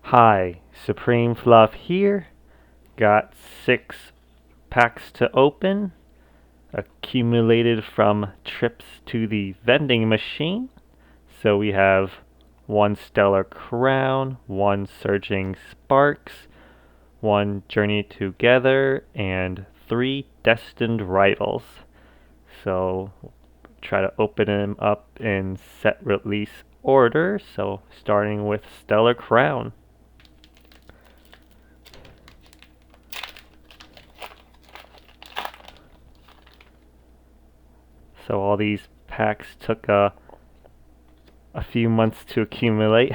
Hi, Supreme Fluff here. Got 6 packs to open, accumulated from trips to the vending machine. So we have 1 Stellar Crown, 1 Surging Sparks, 1 Journey Together, and 3 Destined Rivals. So try to open them up in set release order. So starting with Stellar Crown. So all these packs took a few months to accumulate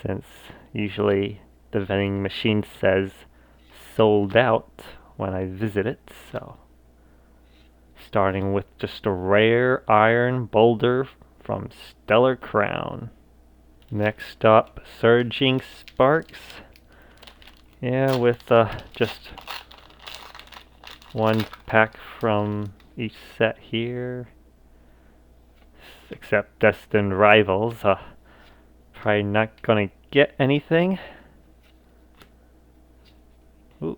since usually the vending machine says sold out when I visit it. So starting with just a rare iron boulder from Stellar Crown. Next up, Surging Sparks. Yeah, with just 1 pack from each set here. Except Destined Rivals. Probably not gonna get anything. Ooh.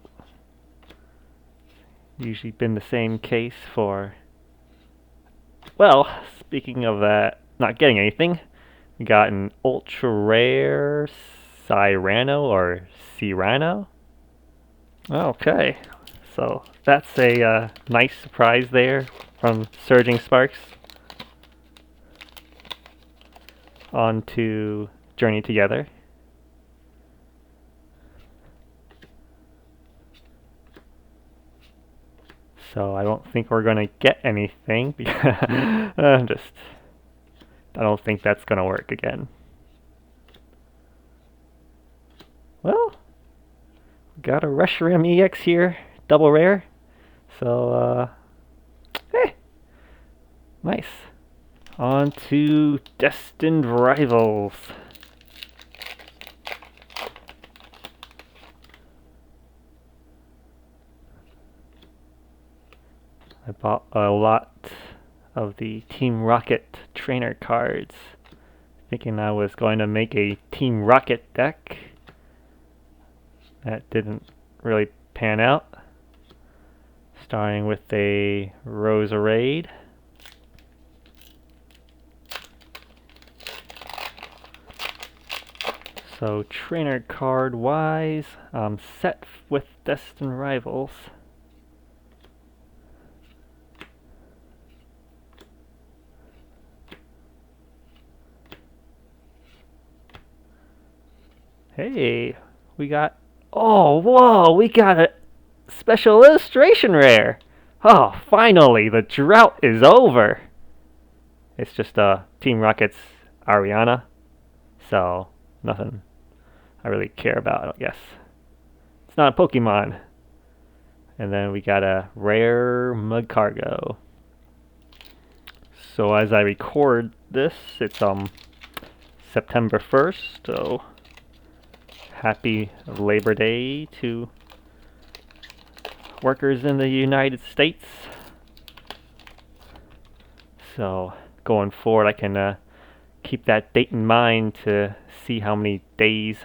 Usually been the same case for... Well, speaking of that, not getting anything, we got an ultra rare Cyrano or Cyrano. Okay, so that's a nice surprise there from Surging Sparks. On to Journey Together. So I don't think we're gonna get anything because I don't think that's gonna work again. Well, got a Reshiram EX here, double rare. So nice. On to Destined Rivals. I bought a lot of the Team Rocket trainer cards, thinking I was going to make a Team Rocket deck. That didn't really pan out. Starting with a Roserade. So trainer card wise, I'm set with Destined Rivals. Hey, we got... Oh, whoa, we got a special illustration rare. Oh, finally, the drought is over. It's just Team Rocket's Ariana, so nothing I really care about, I guess. It's not a Pokemon. And then we got a rare Mudcargo. So as I record this, it's September 1st, so happy Labor Day to workers in the United States. So going forward, I can keep that date in mind to see how many days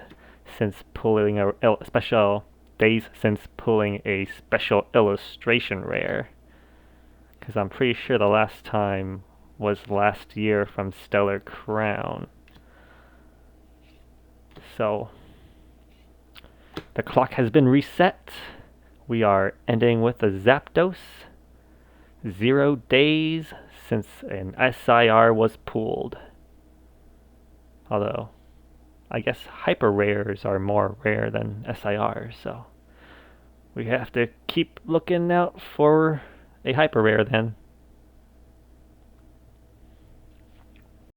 since pulling a special illustration rare. Because I'm pretty sure the last time was last year from Stellar Crown. So the clock has been reset. We are ending with a Zapdos. 0 days since an SIR was pulled. Although, I guess hyper rares are more rare than SIRs, so we have to keep looking out for a hyper rare then.